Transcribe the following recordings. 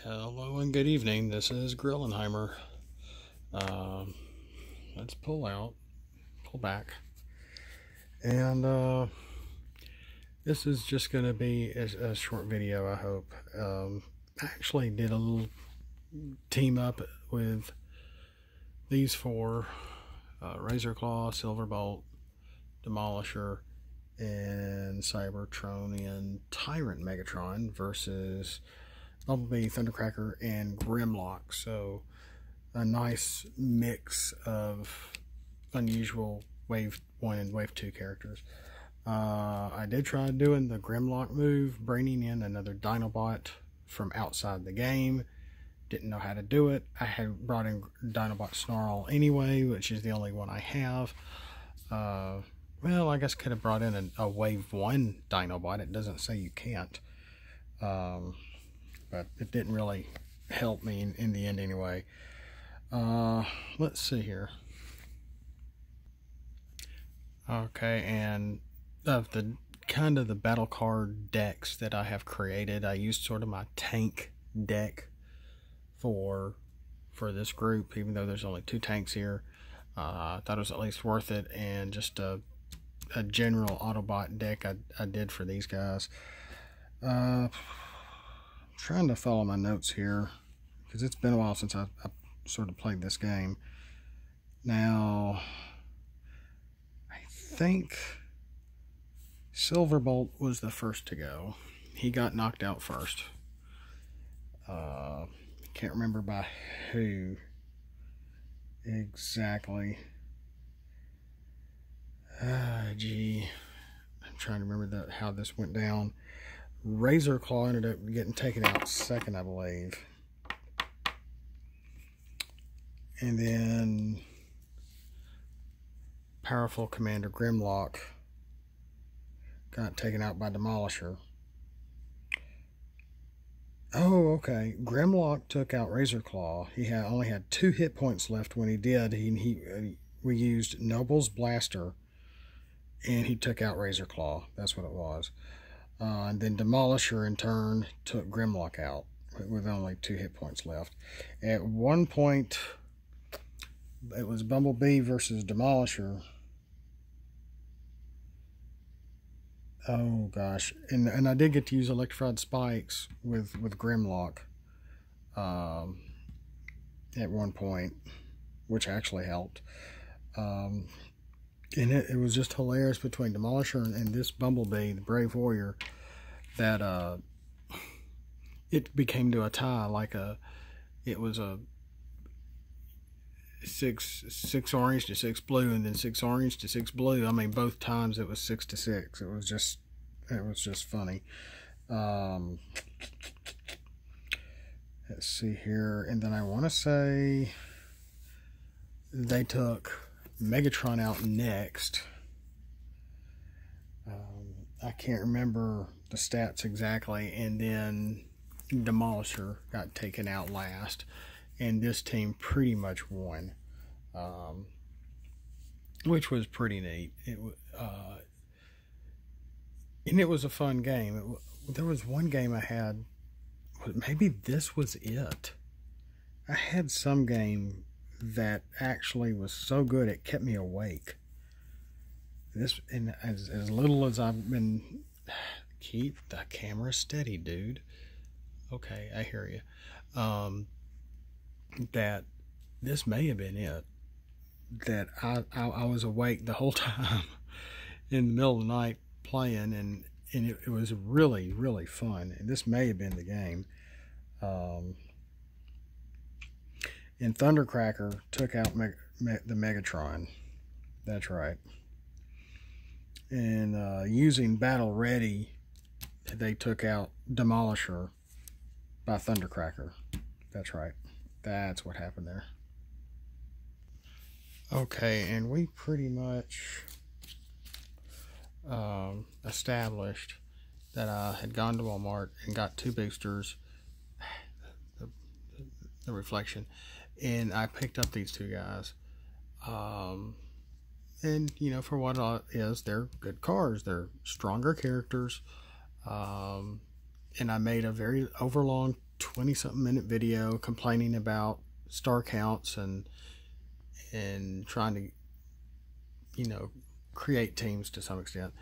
Hello and good evening. This is Grillenheimer. Let's pull back, and this is just going to be a short video. I hope. I actually did a little team up with these four: Razorclaw, Silverbolt, Demolisher, and Cybertronian Tyrant Megatron versus Bumblebee, Thundercracker, and Grimlock. So a nice mix of unusual Wave 1 and Wave 2 characters. I did try doing the Grimlock move, bringing in another Dinobot from outside the game. Didn't know how to do it. I had brought in Dinobot Snarl anyway, which is the only one I have. Well, I guess could have brought in a Wave 1 Dinobot. It doesn't say you can't. But it didn't really help me in the end anyway. Let's see here. Okay, and of the kind of the battle card decks that I have created, I used sort of my tank deck for this group, even though there's only 2 tanks here. I thought it was at least worth it, and just a general Autobot deck I did for these guys. Trying to follow my notes here because it's been a while since I sort of played this game. Now, I think Silverbolt was the first to go. He got knocked out first. Can't remember by who exactly. Gee, I'm trying to remember how this went down. Razorclaw ended up getting taken out second, I believe. And then powerful Commander Grimlock got taken out by Demolisher. Oh, okay. Grimlock took out Razorclaw. He only had 2 hit points left when he did. We used Noble's Blaster, and he took out Razorclaw. That's what it was. And then Demolisher in turn took Grimlock out with only 2 hit points left. At one point, it was Bumblebee versus Demolisher. Oh gosh, and I did get to use Electrified Spikes with Grimlock at one point, which actually helped. And it was just hilarious between Demolisher and this Bumblebee, the Brave Warrior, that it became to a tie. It was a 6 orange to 6 blue, and then 6 orange to 6 blue. I mean, both times it was 6 to 6. It was just funny. Let's see here, and then I want to say they took Megatron out next. I can't remember the stats exactly, and then Demolisher got taken out last, and this team pretty much won, which was pretty neat. And it was a fun game. There was one game I had, maybe this was it. I had some game that actually was so good it kept me awake. And as little as I've been, keep the camera steady, dude. Okay, I hear you. That this may have been it. That I was awake the whole time in the middle of the night playing, and it was really, really fun. And this may have been the game. And Thundercracker took out the Megatron. That's right. And using Battle Ready, they took out Demolisher by Thundercracker. That's right. That's what happened there. Okay, and we pretty much established that I had gone to Walmart and got 2 boosters, the reflection, and I picked up these 2 guys. And you know, for what it is, they're good cards. They're stronger characters. and I made a very overlong 20-something minute video complaining about star counts and trying to, you know, create teams to some extent.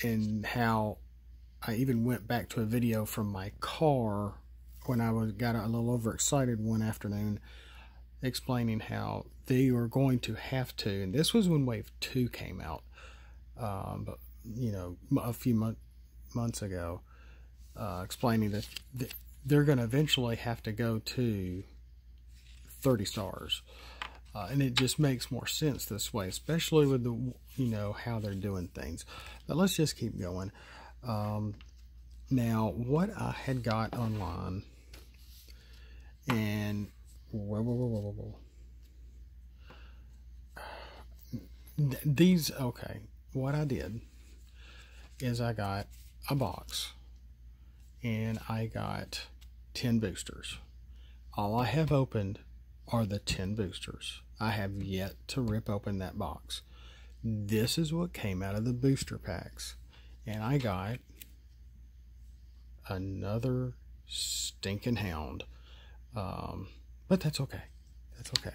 And how I even went back to a video from my car when I got a little overexcited one afternoon, explaining how they were going to have to, and this was when Wave 2 came out, but you know, a few months ago, explaining that they're going to eventually have to go to 30 stars. And it just makes more sense this way, especially with the, you know, how they're doing things. But let's just keep going. Now, what I had got online, and these, okay, what I did is I got a box, and I got 10 boosters. All I have opened are the 10 boosters. I have yet to rip open that box. This is what came out of the booster packs, and I got another stinking hound, but that's okay. That's okay.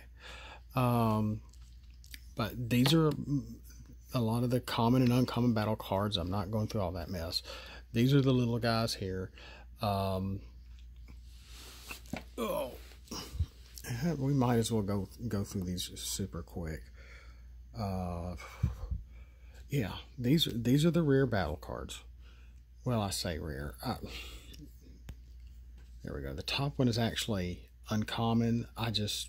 But these are a lot of the common and uncommon battle cards. I'm not going through all that mess. These are the little guys here. Oh, we might as well go through these super quick. Yeah, these are the rare battle cards. Well, I say rare. There we go. The top one is actually uncommon. I just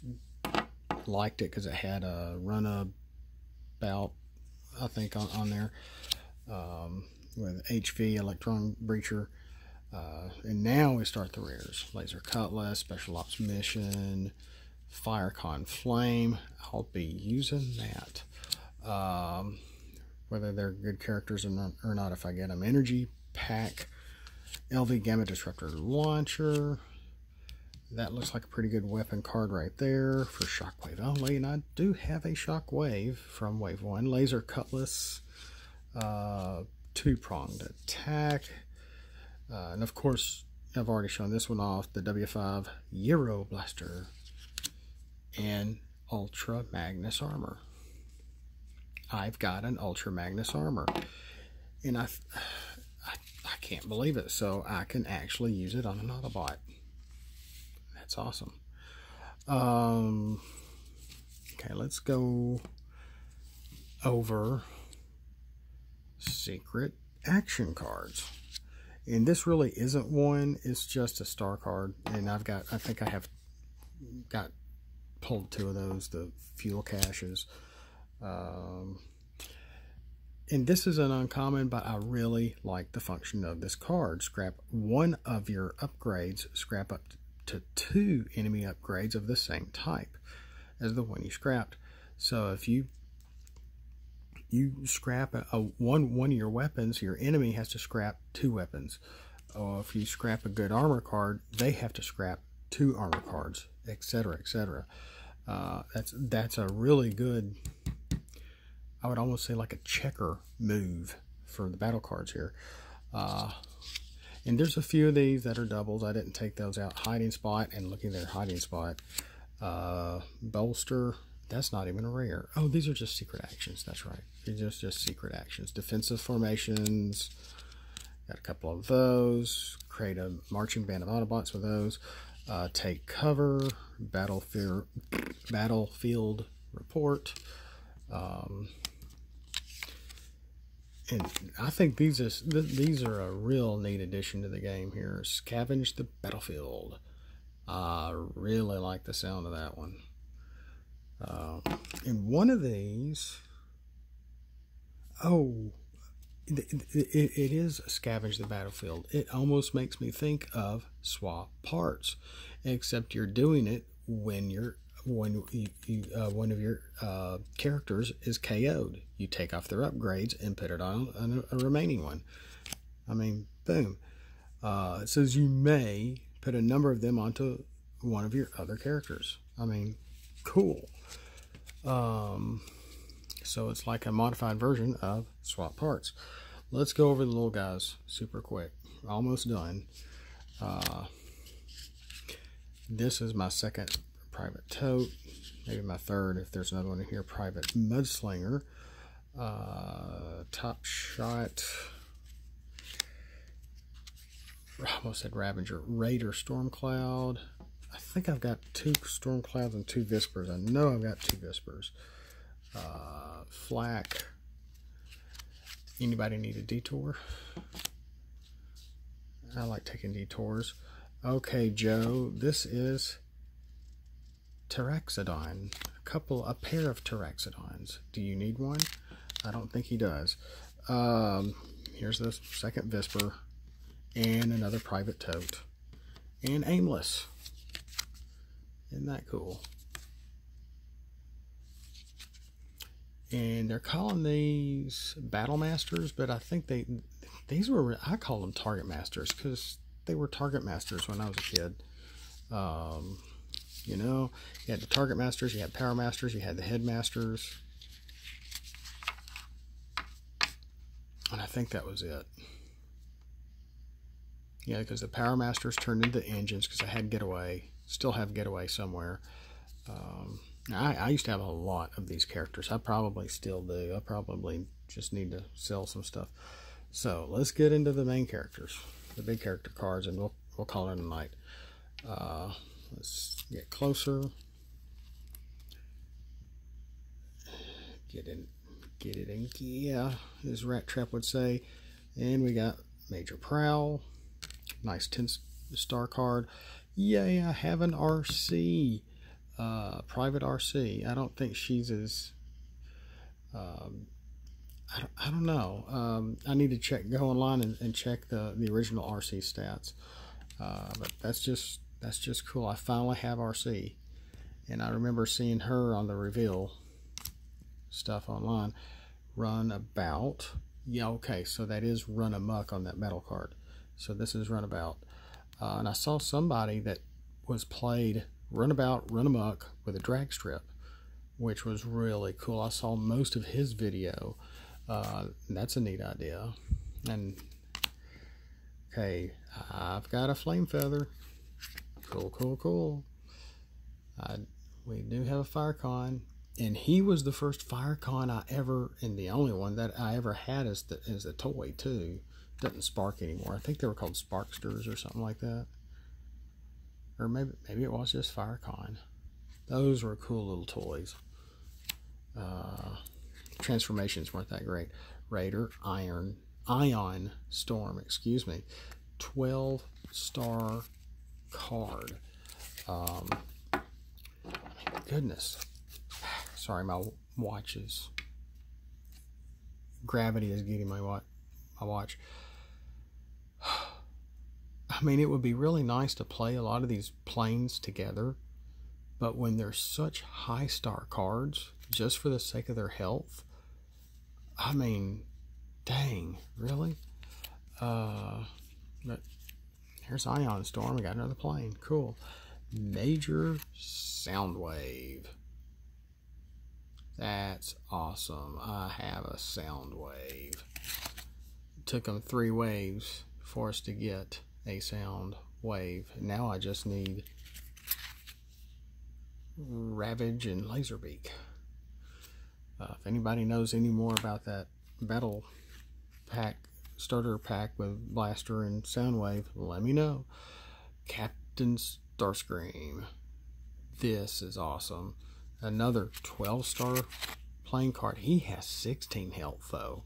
liked it because it had a runabout, I think, on there, with HV, Electron Breacher. And now we start the rares. Laser Cutlass, Special Ops Mission, Firecon Flame. I'll be using that. Whether they're good characters or not, if I get them. Energy Pack, LV Gamma Disruptor Launcher. That looks like a pretty good weapon card right there for Shockwave only. And I do have a Shockwave from Wave 1. Laser Cutlass, two-pronged attack. And of course, I've already shown this one off, the W5 Euro Blaster and Ultra Magnus Armor. I've got an Ultra Magnus Armor, and I can't believe it, so I can actually use it on an Autobot. That's awesome. Okay, let's go over secret action cards. And this really isn't one, it's just a star card. And I think I have got pulled 2 of those, the fuel caches. And this is an uncommon, but I really like the function of this card. Scrap one of your upgrades, scrap up to 2 enemy upgrades of the same type as the one you scrapped. So if you scrap one of your weapons, your enemy has to scrap 2 weapons. Or if you scrap a good armor card, they have to scrap 2 armor cards, etc., etc. That's a really good, I would almost say like a checker move for the battle cards here. And there's a few of these that are doubles. I didn't take those out. Hiding Spot, and looking at their hiding spot. Bolster. That's not even a rare. Oh, these are just secret actions. That's right. These are just secret actions. Defensive formations. Got a couple of those. Create a marching band of Autobots with those. Take cover. Battlefield report. And I think these are a real neat addition to the game here. Scavenge the battlefield. I really like the sound of that one. And one of these, oh, it is Scavenge the Battlefield. It almost makes me think of Swap Parts, except you're doing it when one of your characters is KO'd. You take off their upgrades and put it on a remaining one. I mean, boom. It says you may put a number of them onto one of your other characters. I mean, cool. So it's like a modified version of Swap Parts. Let's go over the little guys super quick. almost done. This is my second private tote, maybe my third if there's another one in here. Private Mudslinger, Top Shot, I almost said Ravager, Raider Stormcloud. I think I've got 2 Stormclouds and 2 Vispers. I know I've got 2 Vispers. Flak. Anybody need a detour? I like taking detours. Okay, Joe, this is Pteranodon. A pair of Pteranodons. Do you need one? I don't think he does. Here's the second Visper and another private tote and Aimless. Isn't that cool? And they're calling these Battle Masters, but I think these were, I call them Target Masters because they were Target Masters when I was a kid. You know, you had the Target Masters, you had Power Masters, you had the Headmasters, and I think that was it. Yeah, because the Power Masters turned into engines because I had Getaway, still have Getaway somewhere. I used to have a lot of these characters. I probably still do. I probably just need to sell some stuff. So let's get into the main characters, the big character cards, and we'll call it a night. Let's get closer. Get it in gear, as Rat Trap would say. And we got Major Prowl. Nice 10-star card. Yay, I have an RC. Private RC. I don't think she's as... I don't know. I need to go online and check the original RC stats. But that's just cool. I finally have RC. And I remember seeing her on the reveal stuff online. Runabout. Yeah, okay, so that is Run Amok on that metal card. So this is Runabout. And I saw somebody that was played Runabout, Run Amok with a drag strip, which was really cool. I saw most of his video. That's a neat idea. And okay, I've got a Flame Feather. Cool, cool, cool. We do have a Firecon, and he was the first Firecon I ever, and the only one that I ever had as a toy too. Doesn't spark anymore. I think they were called Sparksters or something like that. Or maybe it was just Firecon. Those were cool little toys. Transformations weren't that great. Raider, Ion Storm, excuse me. 12-star card. Goodness. Sorry, my watch is... Gravity is getting my watch. I mean, it would be really nice to play a lot of these planes together, but when they're such high star cards, just for the sake of their health, I mean, dang, really? But here's Ion Storm. We got another plane. Cool. Major Soundwave. That's awesome. I have a Soundwave. It took them 3 waves for us to get a sound wave. Now I just need Ravage and Laserbeak. If anybody knows any more about that battle pack, starter pack with Blaster and Soundwave, let me know. Captain Starscream. This is awesome. Another 12-star playing card. He has 16 health though.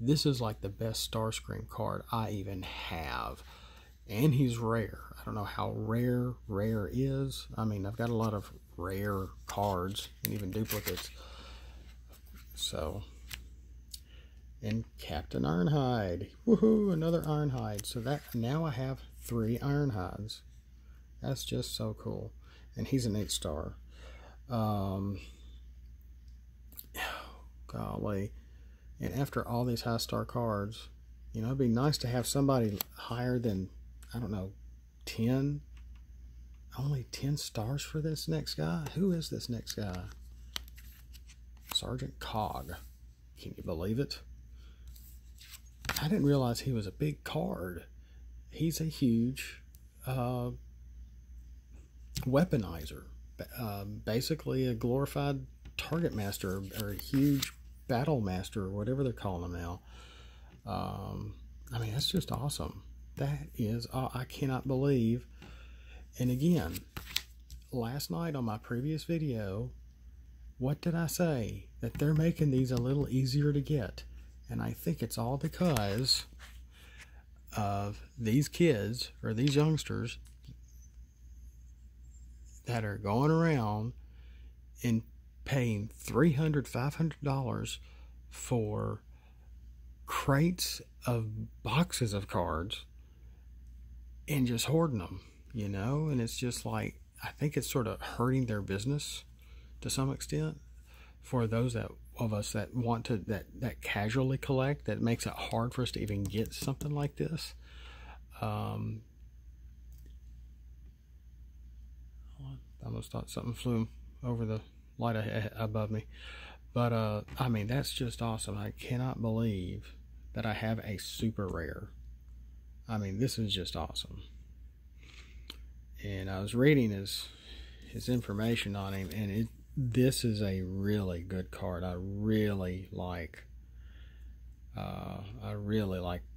This is like the best Starscream card I even have. And he's rare. I don't know how rare is. I mean, I've got a lot of rare cards and even duplicates. So, and Captain Ironhide. Woohoo, another Ironhide. So that now I have 3 Ironhides. That's just so cool. And he's an 8-star. Golly. And after all these high-star cards, you know, it'd be nice to have somebody higher than, I don't know, 10. Only 10 stars for this next guy? Who is this next guy? Sergeant Cog. Can you believe it? I didn't realize he was a big card. he's a huge weaponizer, basically a glorified target master or a huge battle master or whatever they're calling him now. I mean, that's just awesome. That is, I cannot believe. And again, last night on my previous video, what did I say? That they're making these a little easier to get. And I think it's all because of these kids or these youngsters that are going around and paying $300, $500 for crates of boxes of cards and just hoarding them, you know. And it's just like, I think it's sort of hurting their business to some extent for those of us that want to that casually collect. That makes it hard for us to even get something like this. I almost thought something flew over the light above me. But I mean, that's just awesome. I cannot believe that I have a super rare. I mean, this is just awesome. And I was reading his information on him, and this is a really good card. I really like the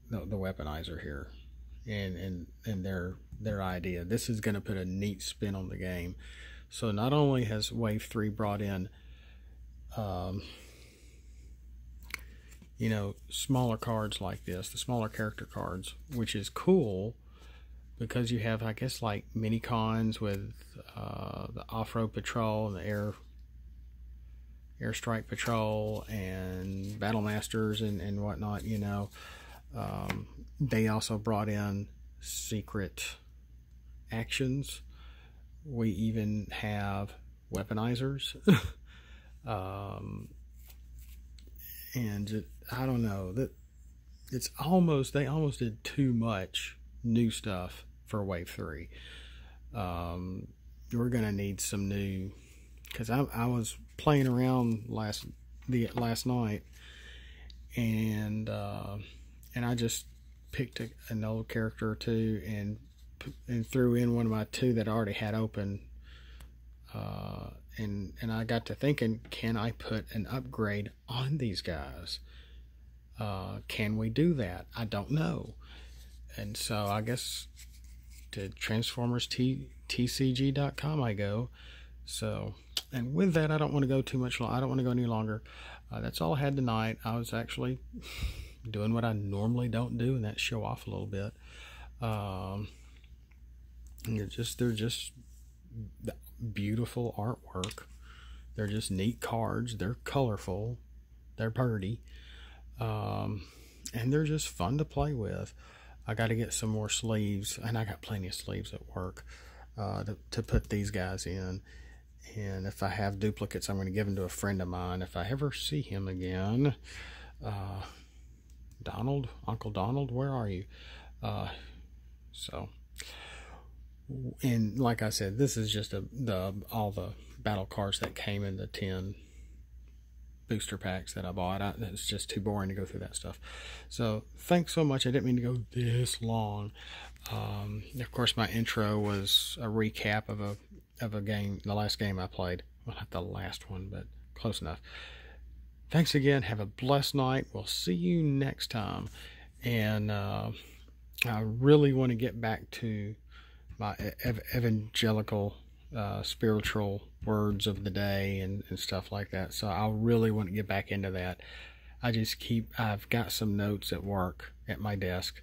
weaponizer here, and their idea. This is going to put a neat spin on the game. So not only has Wave 3 brought in you know, smaller cards like this, the smaller character cards, which is cool because you have, I guess, like mini cons with the off-road patrol and the airstrike patrol and battle masters and whatnot, you know. They also brought in secret actions. We even have weaponizers. And I don't know, that it's almost, they almost did too much new stuff for Wave 3. We're gonna need some new, because I was playing around last night, and I just picked an old character or two and threw in one of my two that I already had open, and I got to thinking, can I put an upgrade on these guys? Can we do that? I don't know. And so I guess to TCG.com I go. So, and with that, I don't want to go too much. I don't want to go any longer. That's all I had tonight. I was actually doing what I normally don't do, and that's show off a little bit. And they're just beautiful artwork. They're just neat cards. They're colorful. They're pretty. And they're just fun to play with. I got to get some more sleeves, and I got plenty of sleeves at work to put these guys in. And if I have duplicates, I'm going to give them to a friend of mine if I ever see him again. Donald, Uncle Donald, where are you? So, and like I said, this is just all the battle cards that came in the 10 booster packs that I bought. It's just too boring to go through that stuff. So thanks so much. I didn't mean to go this long. Of course, my intro was a recap of a game, the last game I played. Well, not the last one, but close enough. Thanks again. Have a blessed night. We'll see you next time. And I really want to get back to my evangelical spiritual words of the day and stuff like that. So I really want to get back into that. I've got some notes at work at my desk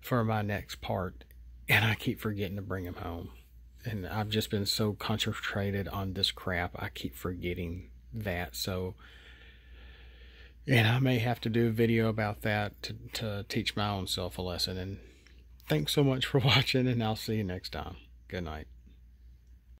for my next part, and I keep forgetting to bring them home. And I've just been so concentrated on this crap, I keep forgetting that. So, and I may have to do a video about that to teach my own self a lesson. And thanks so much for watching, and I'll see you next time. Good night.